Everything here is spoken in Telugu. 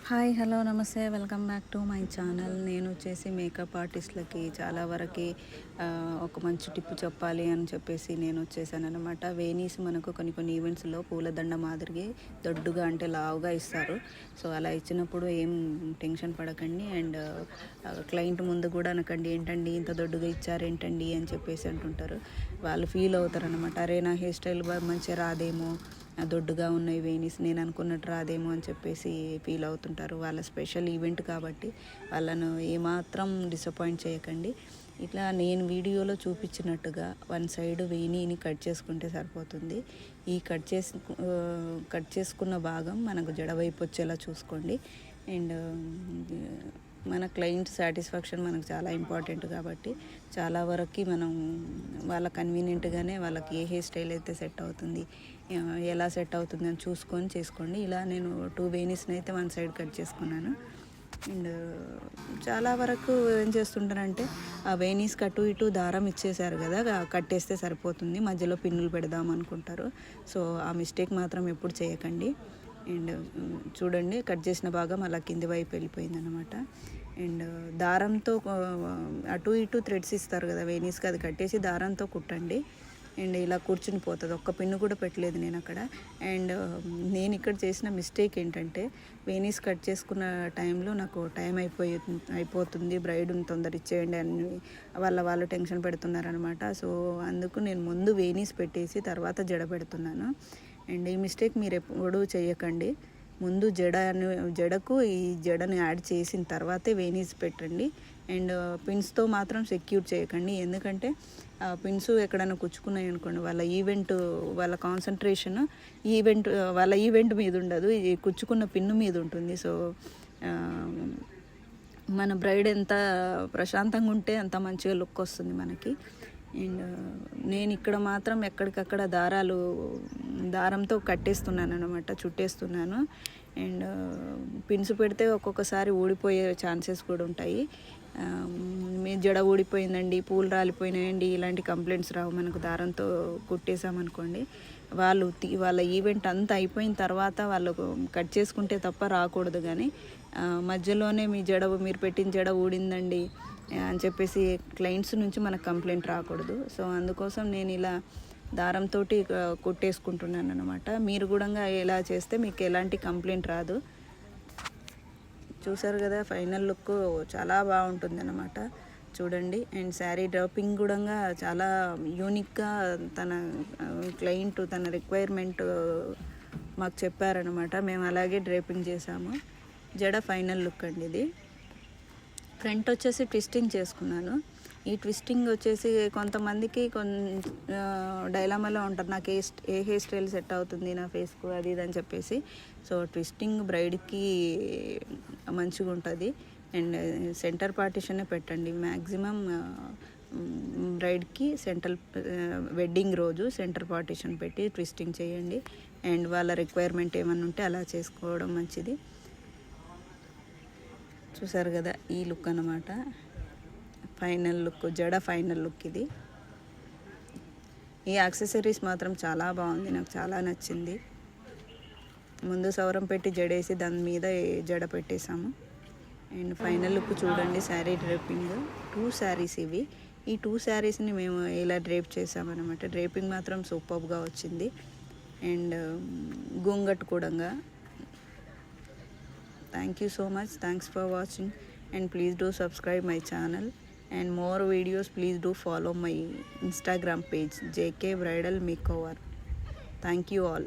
హాయ్ హలో నమస్తే welcome back to my channel. నేను వచ్చేసి మేకప్ ఆర్టిస్ట్లకి చాలా వరకు ఒక మంచి టిప్ చెప్పాలి అని చెప్పేసి నేను వచ్చేసాను అనమాట. వేనీస్ మనకు కొన్ని ఈవెంట్స్లో పూలదండ మాదిరిగా దొడ్డుగా అంటే లావుగా ఇస్తారు. సో అలా ఇచ్చినప్పుడు ఏం టెన్షన్ పడకండి. అండ్ క్లయింట్ ముందు కూడా అనకండి ఏంటండి ఇంత దొడ్డుగా ఇచ్చారేంటండి అని చెప్పేసి అంటుంటారు. వాళ్ళు ఫీల్ అవుతారు అనమాట. అరే నా హెయిర్ స్టైల్ మంచిగా రాదేమో, దొడ్డుగా ఉన్నాయి వేనీస్, నేను అనుకున్నట్టు రాదేమో అని చెప్పేసి ఫీల్ అవుతుంటారు. వాళ్ళ స్పెషల్ ఈవెంట్ కాబట్టి వాళ్ళను ఏమాత్రం డిసప్పాయింట్ చేయకండి. ఇట్లా నేను వీడియోలో చూపించినట్టుగా వన్ సైడ్ వేణీని కట్ చేసుకుంటే సరిపోతుంది. ఈ కట్ చేసుకున్న భాగం మనకు జడ వైపు వచ్చేలా చూసుకోండి. అండ్ మన క్లయింట్ సాటిస్ఫాక్షన్ మనకు చాలా ఇంపార్టెంట్ కాబట్టి చాలా వరకు మనం వాళ్ళ కన్వీనియంట్గానే వాళ్ళకి ఏ హెయిర్ స్టైల్ అయితే సెట్ అవుతుంది, ఎలా సెట్ అవుతుంది అని చూసుకొని చేసుకోండి. ఇలా నేను 2 వేనీస్ని అయితే వన్ సైడ్ కట్ చేసుకున్నాను. అండ్ చాలా వరకు ఏం చేస్తుంటారంటే ఆ వేనీస్కి అటు ఇటు దారం ఇచ్చేసారు కదా, కట్టేస్తే సరిపోతుంది, మధ్యలో పిన్నులు పెడదాం అనుకుంటారు. సో ఆ మిస్టేక్ మాత్రం ఎప్పుడు చేయకండి. అండ్ చూడండి, కట్ చేసిన భాగం అలా కింది వైపు వెళ్ళిపోయిందనమాట. అండ్ దారంతో అటు ఇటు థ్రెడ్స్ ఇస్తారు కదా వేనీస్కి, అది కట్టేసి దారంతో కుట్టండి. అండ్ ఇలా కూర్చుని పోతుంది. ఒక్క పిన్ను కూడా పెట్టలేదు నేను అక్కడ. అండ్ నేను ఇక్కడ చేసిన మిస్టేక్ ఏంటంటే వేనీస్ కట్ చేసుకున్న టైంలో నాకు టైం అయిపోతుంది, బ్రైడ్ని తొందర ఇచ్చేయండి అని వాళ్ళు టెన్షన్ పెడుతున్నారనమాట. సో అందుకు నేను ముందు వేనీస్ పెట్టేసి తర్వాత జడ పెడుతున్నాను. అండ్ ఈ మిస్టేక్ మీరు ఎప్పుడూ చేయకండి. ముందు జడకు ఈ జడని యాడ్ చేసిన తర్వాతే వేనీస్ పెట్టండి. అండ్ పిన్స్తో మాత్రం సెక్యూర్ చేయకండి. ఎందుకంటే పిన్స్ ఎక్కడైనా కుచ్చుకున్నాయి అనుకోండి, వాళ్ళ కాన్సన్ట్రేషన్ వాళ్ళ ఈవెంట్ మీద ఉండదు, ఈ కుచ్చుకున్న పిన్ను మీద ఉంటుంది. సో మన బ్రైడ్ ఎంత ప్రశాంతంగా ఉంటే అంత మంచిగా లుక్ వస్తుంది మనకి. అండ్ నేను ఇక్కడ మాత్రం ఎక్కడికక్కడ దారంతో కట్టేస్తున్నాను అనమాట, చుట్టేస్తున్నాను. అండ్ పిన్స్ పెడితే ఒక్కొక్కసారి ఊడిపోయే ఛాన్సెస్ కూడా ఉంటాయి. మీ జడ ఊడిపోయిందండి, పూలు రాలిపోయినాయండి, ఇలాంటి కంప్లైంట్స్ రావు మనకు దారంతో కుట్టేసామనుకోండి. వాళ్ళ ఈవెంట్ అంతా అయిపోయిన తర్వాత వాళ్ళు కట్ చేసుకుంటే తప్ప రాకూడదు. కానీ మధ్యలోనే మీరు పెట్టిన జడ ఊడిందండి అని చెప్పేసి క్లయింట్స్ నుంచి మనకు కంప్లైంట్ రాకూడదు. సో అందుకోసం నేను ఇలా దారంతో కుట్టేసుకుంటున్నాను అనమాట. మీరు కూడా ఎలా చేస్తే మీకు ఎలాంటి కంప్లైంట్ రాదు. చూసారు కదా, ఫైనల్ లుక్ చాలా బాగుంటుంది అనమాట. చూడండి. అండ్ శారీ డ్రాపింగ్ కూడా చాలా యూనిక్గా తన క్లయింట్ తన రిక్వైర్మెంట్ మాకు చెప్పారనమాట. మేము అలాగే డ్రేపింగ్ చేసాము. జడ ఫైనల్ లుక్ అండి ఇది. ఫ్రంట్ వచ్చేసి ట్విస్టింగ్ చేసుకున్నాను. ఈ ట్విస్టింగ్ వచ్చేసి కొంతమందికి డైలామాలో ఉంటారు, నాకు ఏ హెయిర్ స్టైల్ సెట్ అవుతుంది నా ఫేస్కు అది ఇది అని చెప్పేసి. సో ట్విస్టింగ్ బ్రైడ్కి మంచిగా ఉంటుంది. అండ్ సెంటర్ పార్టిషనే పెట్టండి మ్యాక్సిమం. బ్రైడ్కి వెడ్డింగ్ రోజు సెంటర్ పార్టిషన్ పెట్టి ట్విస్టింగ్ చేయండి. అండ్ వాళ్ళ రిక్వైర్మెంట్ ఏమన్నా ఉంటే అలా చేసుకోవడం మంచిది. చూసారు కదా, ఈ లుక్ అన్నమాట ఫైనల్ లుక్, జడ ఫైనల్ లుక్ ఇది. ఈ యాక్సెసరీస్ మాత్రం చాలా బాగుంది, నాకు చాలా నచ్చింది. ముందు సౌరం పెట్టి జడేసి దాని మీద జడ పెట్టేసాము. అండ్ ఫైనల్ లుక్ చూడండి. శారీ డ్రేపింగ్ 2 శారీస్ ఇవి. ఈ 2 శారీస్ని మేము ఇలా డ్రేప్ చేసామన్నమాట. డ్రేపింగ్ మాత్రం సూపర్గా వచ్చింది. అండ్ గుంగట్ కూడా. Thank you so much. Thanks for watching, and please do subscribe my channel, and more videos please do follow my Instagram page JK Bridal Makeover. Thank you all.